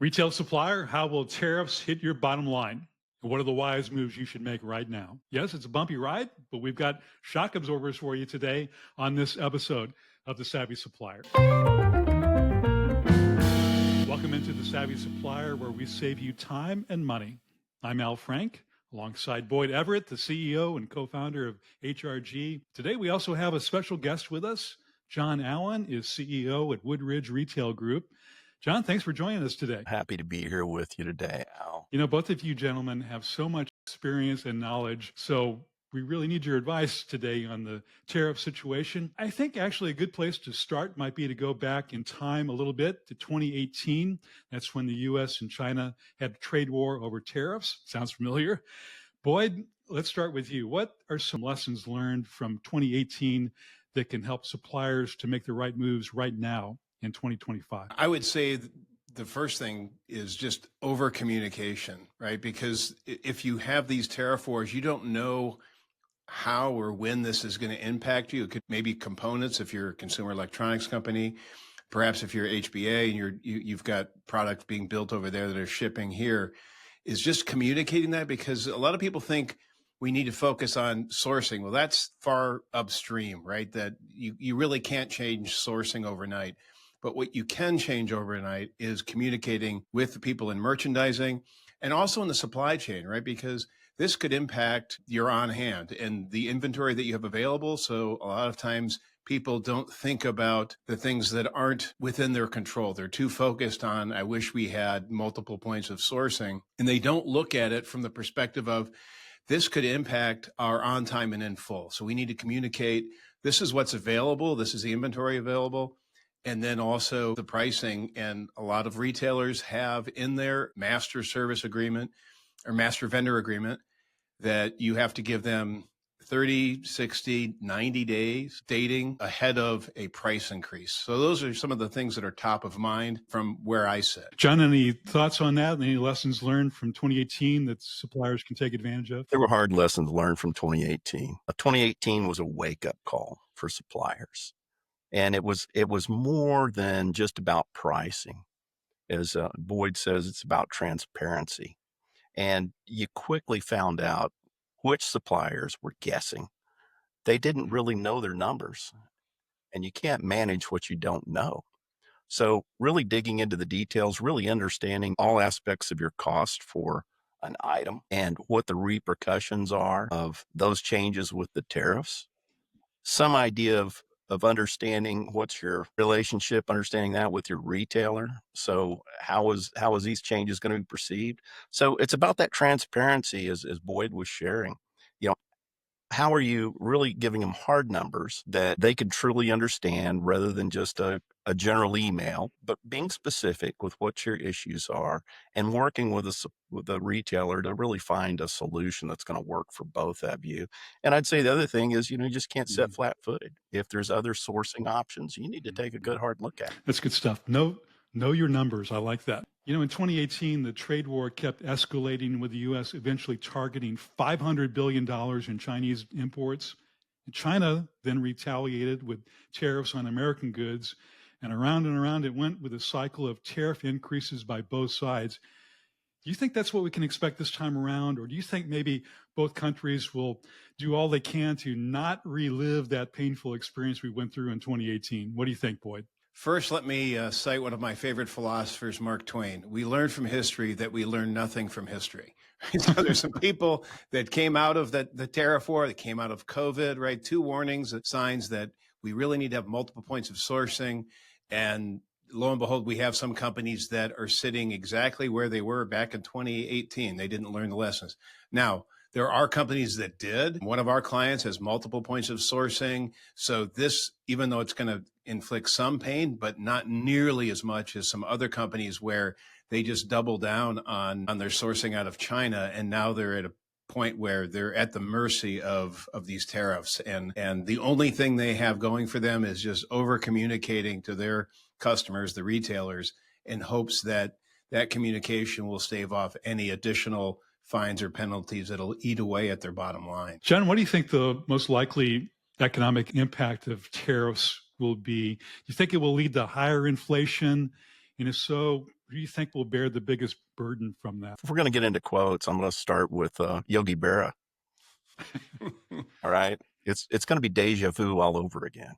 Retail supplier, how will tariffs hit your bottom line? What are the wise moves you should make right now? Yes, it's a bumpy ride, but we've got shock absorbers for you today on this episode of the Savvy Supplier. Welcome into the Savvy Supplier, where we save you time and money. I'm Al Frank, alongside Boyd Evert, the CEO and co-founder of HRG. Today, we also have a special guest with us. John Allen is CEO at Woodridge Retail Group. John, thanks for joining us today. Happy to be here with you today, Al. You know, both of you gentlemen have so much experience and knowledge, so we really need your advice today on the tariff situation. I think actually a good place to start might be to go back in time a little bit to 2018. That's when the U.S. and China had a trade war over tariffs. Sounds familiar? Boyd, let's start with you. What are some lessons learned from 2018 that can help suppliers to make the right moves right now in 2025? I would say the first thing is just over communication, right? Because if you have these tariff wars, you don't know how or when this is going to impact you. It could maybe components if you're a consumer electronics company, perhaps if you're HBA and you've got products being built over there that are shipping here, is just communicating that, because a lot of people think we need to focus on sourcing. Well, that's far upstream, right? That you really can't change sourcing overnight. But what you can change overnight is communicating with the people in merchandising and also in the supply chain, right? Because this could impact your on hand and the inventory that you have available. So a lot of times people don't think about the things that aren't within their control. They're too focused on, I wish we had multiple points of sourcing, and they don't look at it from the perspective of, this could impact our on time and in full. So we need to communicate, this is what's available, this is the inventory available, and then also the pricing. And a lot of retailers have in their master service agreement or master vendor agreement that you have to give them 30, 60, 90 days dating ahead of a price increase. So those are some of the things that are top of mind from where I sit. John, any thoughts on that? Any lessons learned from 2018 that suppliers can take advantage of? There were hard lessons learned from 2018. 2018 was a wake-up call for suppliers. And it was more than just about pricing. As Boyd says, it's about transparency. And you quickly found out which suppliers were guessing. They didn't really know their numbers, and you can't manage what you don't know. So really digging into the details, really understanding all aspects of your cost for an item and what the repercussions are of those changes with the tariffs. Some idea of understanding what's your relationship, understanding that with your retailer. So how is these changes going to be perceived? So it's about that transparency, as Boyd was sharing. You know, how are you really giving them hard numbers that they can truly understand, rather than just a general email, but being specific with what your issues are and working with a retailer to really find a solution that's going to work for both of you. And I'd say the other thing is, you just can't sit flat-footed. If there's other sourcing options, you need to take a good hard look at it. That's good stuff. Know your numbers. I like that. You know, in 2018, the trade war kept escalating, with the U.S. eventually targeting $500 billion in Chinese imports. China then retaliated with tariffs on American goods, and around it went with a cycle of tariff increases by both sides. Do you think that's what we can expect this time around, or do you think maybe both countries will do all they can to not relive that painful experience we went through in 2018? What do you think, Boyd? First, let me cite one of my favorite philosophers, Mark Twain. We learn from history that we learn nothing from history. So there's some people that came out of the tariff war, that came out of COVID, right? Two warnings, signs that we really need to have multiple points of sourcing. And lo and behold, we have some companies that are sitting exactly where they were back in 2018. They didn't learn the lessons. Now, there are companies that did. One of our clients has multiple points of sourcing. So this, even though it's going to inflict some pain, but not nearly as much as some other companies where they just double down on their sourcing out of China. And now they're at a point where they're at the mercy of these tariffs. And the only thing they have going for them is just over communicating to their customers, the retailers, in hopes that that communication will stave off any additional fines or penalties that'll eat away at their bottom line. John, what do you think the most likely economic impact of tariffs will be? Do you think it will lead to higher inflation? And if so, Who do you think will bear the biggest burden from that? If we're going to get into quotes, I'm going to start with Yogi Berra. All right. It's going to be deja vu all over again.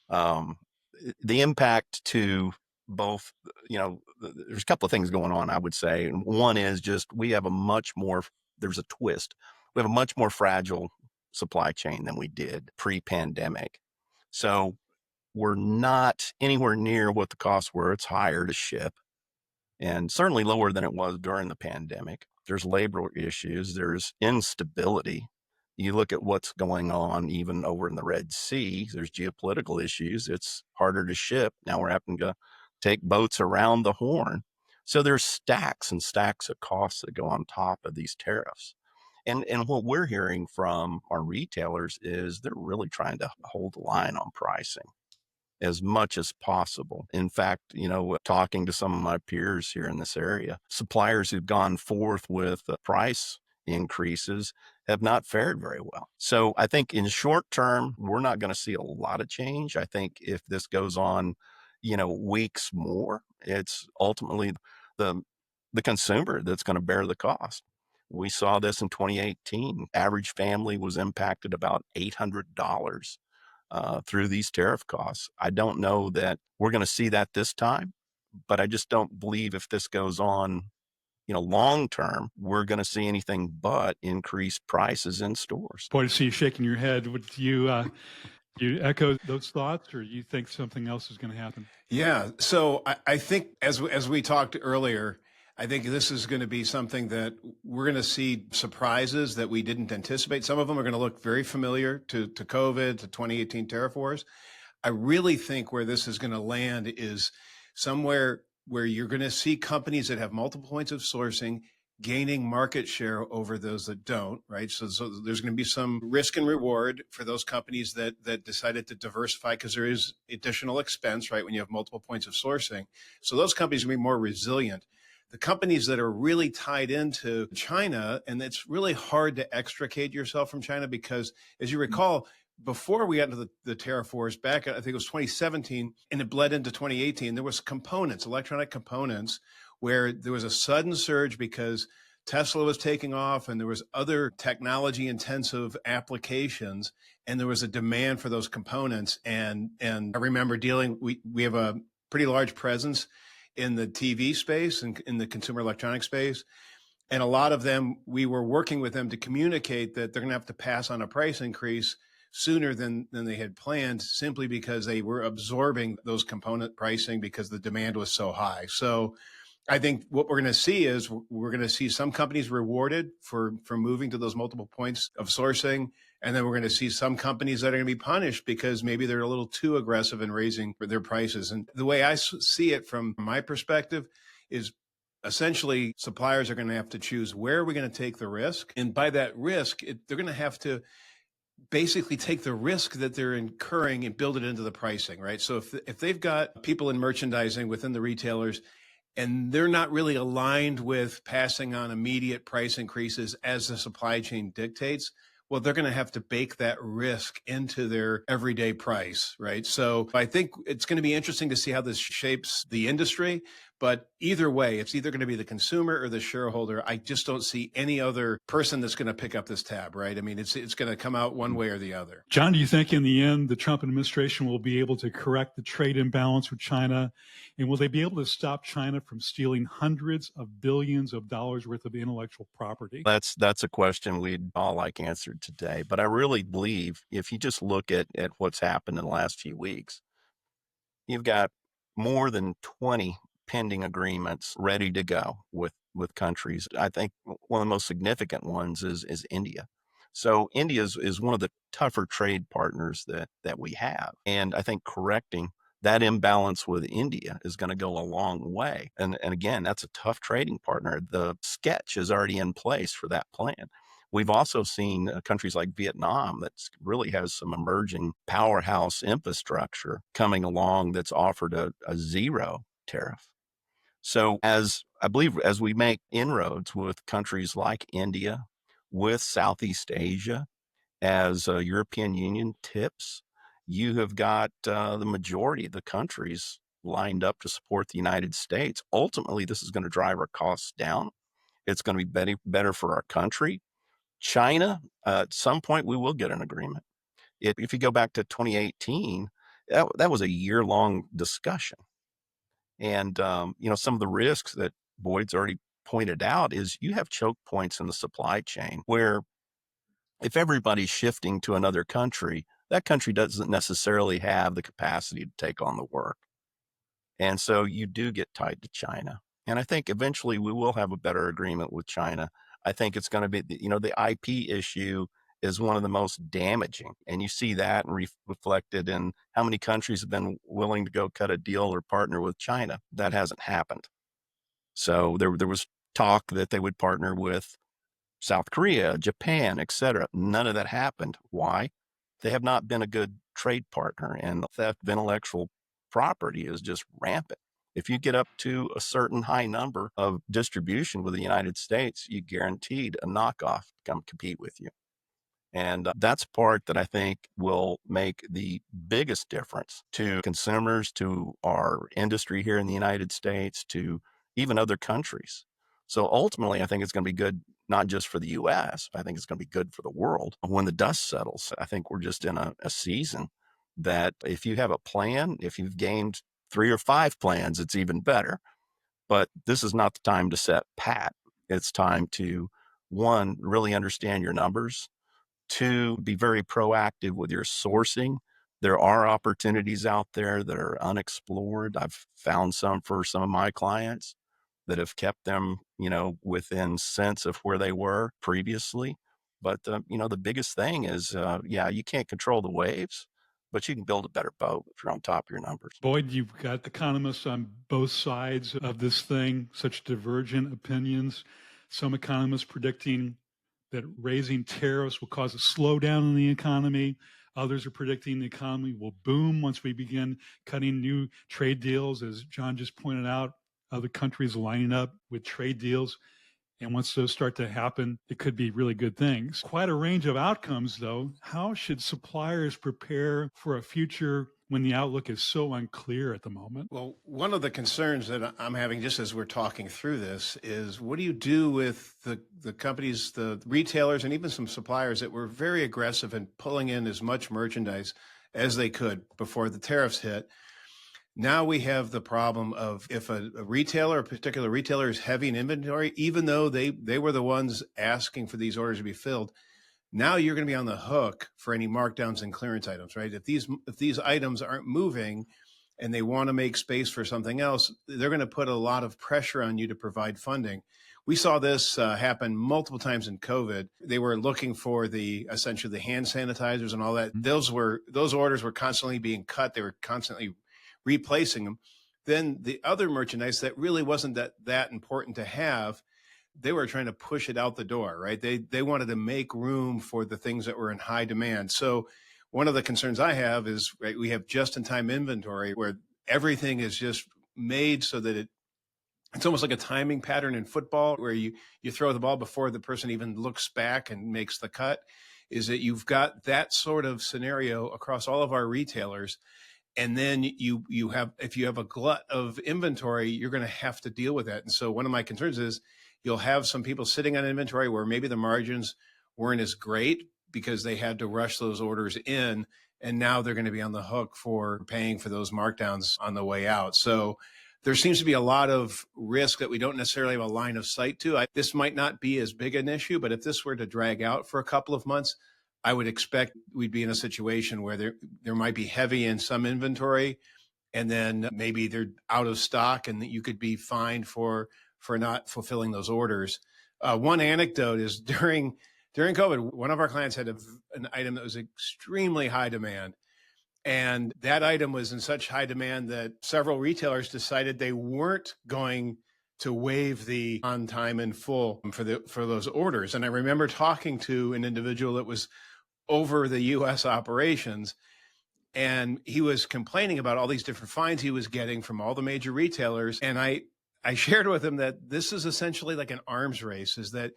The impact to both, there's a couple of things going on, I would say. One is just there's a twist. We have a much more fragile supply chain than we did pre-pandemic. So we're not anywhere near what the costs were. It's higher to ship and certainly lower than it was during the pandemic. There's labor issues. There's instability. You look at what's going on even over in the Red Sea, there's geopolitical issues. It's harder to ship. Now we're having to take boats around the Horn. So there's stacks and stacks of costs that go on top of these tariffs. And what we're hearing from our retailers is they're really trying to hold the line on pricing as much as possible. In fact, talking to some of my peers here in this area, suppliers who've gone forth with price increases have not fared very well. So I think in short term, we're not going to see a lot of change. I think if this goes on, weeks more, it's ultimately the consumer that's going to bear the cost. We saw this in 2018. Average family was impacted about $800 through these tariff costs. I don't know that we're going to see that this time, but I just don't believe if this goes on, long term, we're going to see anything but increased prices in stores. Boy, to see you shaking your head. Would you echo those thoughts, or you think something else is going to happen? Yeah. So I think as we talked earlier, I think this is going to be something that we're going to see surprises that we didn't anticipate. Some of them are going to look very familiar to COVID, to 2018 tariff wars. I really think where this is going to land is somewhere where you're going to see companies that have multiple points of sourcing gaining market share over those that don't, right? So there's going to be some risk and reward for those companies that decided to diversify because there is additional expense, right, when you have multiple points of sourcing. So those companies will be more resilient. The companies that are really tied into China, and it's really hard to extricate yourself from China because, as you recall, before we got into the tariff wars back, I think it was 2017, and it bled into 2018, there was components, electronic components, where there was a sudden surge because Tesla was taking off and there was other technology intensive applications and there was a demand for those components. And I remember we have a pretty large presence in the TV space and in the consumer electronic space. And a lot of them, we were working with them to communicate that they're going to have to pass on a price increase sooner than they had planned, simply because they were absorbing those component pricing because the demand was so high. So I think what we're going to see is we're going to see some companies rewarded for moving to those multiple points of sourcing. And then we're going to see some companies that are going to be punished because maybe they're a little too aggressive in raising their prices. And the way I see it from my perspective is essentially suppliers are going to have to choose where are we going to take the risk. And by that risk, they're going to have to basically take the risk that they're incurring and build it into the pricing, right? So if they've got people in merchandising within the retailers and they're not really aligned with passing on immediate price increases as the supply chain dictates, well, they're going to have to bake that risk into their everyday price, right? So I think it's going to be interesting to see how this shapes the industry. But either way, it's either going to be the consumer or the shareholder. I just don't see any other person that's going to pick up this tab, right? I mean, it's going to come out one way or the other. John, do you think in the end the Trump administration will be able to correct the trade imbalance with China? And will they be able to stop China from stealing hundreds of billions of dollars worth of intellectual property? That's a question we'd all like answered today. But I really believe if you just look at what's happened in the last few weeks, you've got more than 20 pending agreements ready to go with countries. I think one of the most significant ones is India. So India is one of the tougher trade partners that we have. And I think correcting that imbalance with India is going to go a long way. And again, that's a tough trading partner. The sketch is already in place for that plan. We've also seen countries like Vietnam that really has some emerging powerhouse infrastructure coming along that's offered a zero tariff. So as we make inroads with countries like India, with Southeast Asia, as European Union tips, you have got the majority of the countries lined up to support the United States. Ultimately, this is going to drive our costs down. It's going to be better for our country. China, at some point, we will get an agreement. If you go back to 2018, that was a year-long discussion. And, some of the risks that Boyd's already pointed out is you have choke points in the supply chain where if everybody's shifting to another country, that country doesn't necessarily have the capacity to take on the work. And so you do get tied to China. And I think eventually we will have a better agreement with China. I think it's going to be, the IP issue is one of the most damaging. And you see that reflected in how many countries have been willing to go cut a deal or partner with China. That hasn't happened. So there was talk that they would partner with South Korea, Japan, etc. None of that happened. Why? They have not been a good trade partner, and the theft of intellectual property is just rampant. If you get up to a certain high number of distribution with the United States, you guaranteed a knockoff to come compete with you. And that's part that I think will make the biggest difference to consumers, to our industry here in the United States, to even other countries. So ultimately, I think it's going to be good, not just for the U.S., I think it's going to be good for the world. When the dust settles, I think we're just in a season that if you have a plan, if you've gained 3 or 5 plans, it's even better. But this is not the time to set pat. It's time to, 1, really understand your numbers. 2, be very proactive with your sourcing. There are opportunities out there that are unexplored. I've found some for some of my clients that have kept them, within sense of where they were previously. But, the biggest thing is, you can't control the waves, but you can build a better boat if you're on top of your numbers. Boyd, you've got economists on both sides of this thing, such divergent opinions. Some economists predicting that raising tariffs will cause a slowdown in the economy. Others are predicting the economy will boom once we begin cutting new trade deals. As John just pointed out, other countries lining up with trade deals. And once those start to happen, it could be really good things. Quite a range of outcomes, though. How should suppliers prepare for a future when the outlook is so unclear at the moment? Well, one of the concerns that I'm having just as we're talking through this is what do you do with the companies, the retailers, and even some suppliers that were very aggressive in pulling in as much merchandise as they could before the tariffs hit? Now we have the problem of if a retailer, a particular retailer is heavy in inventory, even though they were the ones asking for these orders to be filled, now you're going to be on the hook for any markdowns and clearance items, right? If these items aren't moving and they want to make space for something else, they're going to put a lot of pressure on you to provide funding. We saw this happen multiple times in COVID. They were looking for essentially the hand sanitizers and all that. Those orders were constantly being cut. They were constantly replacing them. Then the other merchandise that really wasn't that important to have, they were trying to push it out the door, right? They wanted to make room for the things that were in high demand. So one of the concerns I have is, right, we have just-in-time inventory where everything is just made so that it's almost like a timing pattern in football where you throw the ball before the person even looks back and makes the cut, is that you've got that sort of scenario across all of our retailers. And then if you have a glut of inventory, you're going to have to deal with that. And so one of my concerns is you'll have some people sitting on inventory where maybe the margins weren't as great because they had to rush those orders in. And now they're going to be on the hook for paying for those markdowns on the way out. So there seems to be a lot of risk that we don't necessarily have a line of sight to. This might not be as big an issue, but if this were to drag out for a couple of months, I would expect we'd be in a situation where there might be heavy in some inventory, and then maybe they're out of stock, and that you could be fined for not fulfilling those orders. One anecdote is during COVID, one of our clients had an item that was extremely high demand, and that item was in such high demand that several retailers decided they weren't going to waive the on time and full for those orders. And I remember talking to an individual that was over the U.S. operations, and he was complaining about all these different fines he was getting from all the major retailers. And I shared with him that this is essentially like an arms race, is that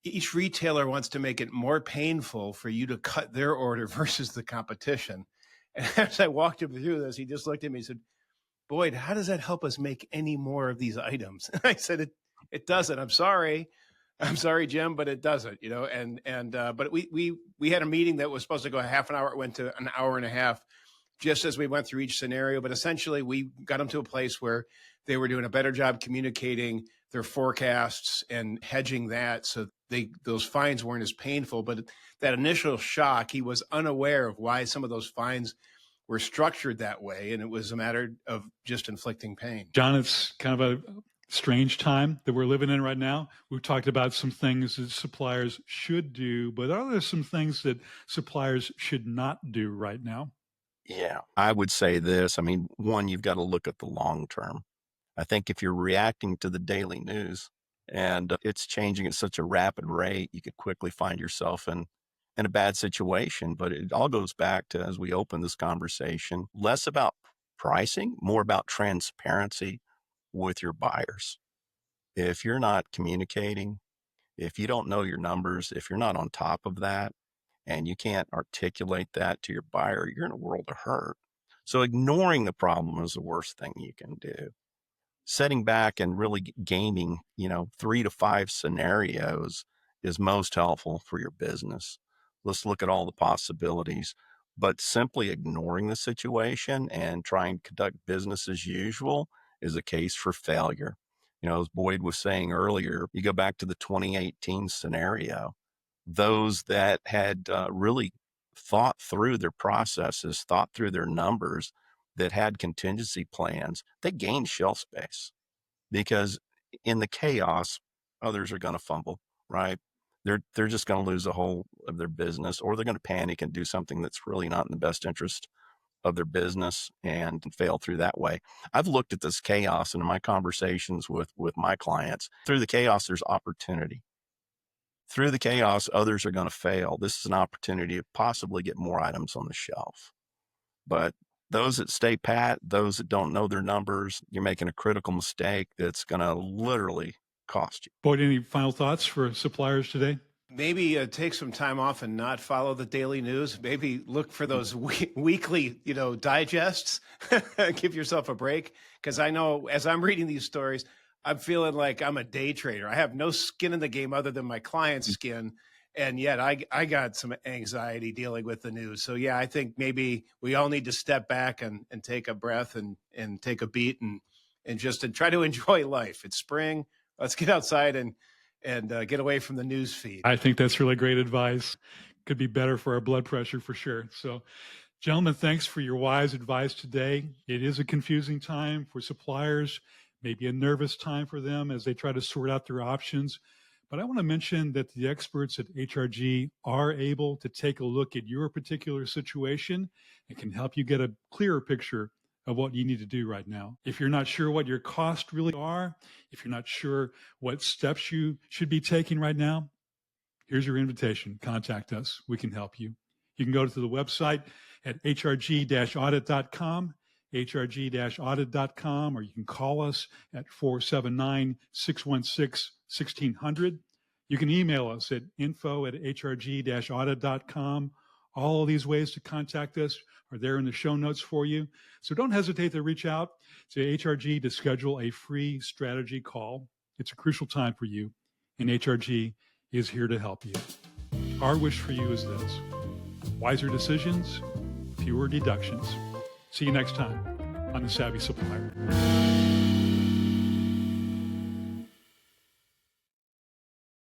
each retailer wants to make it more painful for you to cut their order versus the competition. And as I walked him through this, he just looked at me and said, Boyd, how does that help us make any more of these items? And I said, it doesn't. I'm sorry, Jim, but it doesn't, but we had a meeting that was supposed to go a half an hour. It went to an hour and a half just as we went through each scenario. But essentially we got them to a place where they were doing a better job communicating their forecasts and hedging that. So those fines weren't as painful, but that initial shock, he was unaware of why some of those fines were structured that way. And it was a matter of just inflicting pain. John, it's kind of a strange time that we're living in right now. We've talked about some things that suppliers should do, but are there some things that suppliers should not do right now? Yeah, I would say this. I mean, one, you've got to look at the long term. I think if you're reacting to the daily news and it's changing at such a rapid rate, you could quickly find yourself in a bad situation. But it all goes back to, as we open this conversation, less about pricing, more about transparency with your buyers. If you're not communicating, if you don't know your numbers, if you're not on top of that, and you can't articulate that to your buyer, you're in a world of hurt. So ignoring the problem is the worst thing you can do. Setting back and really gaming, 3 to 5 scenarios is most helpful for your business. Let's look at all the possibilities, but simply ignoring the situation and trying to conduct business as usual is a case for failure. As Boyd was saying earlier, you go back to the 2018 scenario, those that had really thought through their processes, thought through their numbers, that had contingency plans, they gained shelf space because in the chaos, others are going to fumble, right? They're just going to lose the whole of their business, or they're going to panic and do something that's really not in the best interest of their business and fail through that way. I've looked at this chaos and in my conversations with my clients. Through the chaos, there's opportunity. Through the chaos, others are going to fail. This is an opportunity to possibly get more items on the shelf. But those that stay pat, those that don't know their numbers, you're making a critical mistake that's going to literally cost you. Boyd, any final thoughts for suppliers today? Maybe take some time off and not follow the daily news. Maybe look for those weekly, digests. Give yourself a break. Because I know as I'm reading these stories, I'm feeling like I'm a day trader. I have no skin in the game other than my client's skin. And yet I got some anxiety dealing with the news. So yeah, I think maybe we all need to step back and take a breath and take a beat and try to enjoy life. It's spring. Let's get outside and get away from the news feed. I think that's really great advice. Could be better for our blood pressure for sure. So, gentlemen, thanks for your wise advice today. It is a confusing time for suppliers, maybe a nervous time for them as they try to sort out their options. But I want to mention that the experts at HRG are able to take a look at your particular situation and can help you get a clearer picture of what you need to do right now. If you're not sure what your costs really are, if you're not sure what steps you should be taking right now, here's your invitation. Contact us. We can help you. You can go to the website at hrg-audit.com, hrg-audit.com, or you can call us at 479-616-1600. You can email us at info@hrg-audit.com. All of these ways to contact us are there in the show notes for you. So don't hesitate to reach out to HRG to schedule a free strategy call. It's a crucial time for you, and HRG is here to help you. Our wish for you is this: wiser decisions, fewer deductions. See you next time on the Savvy Supplier.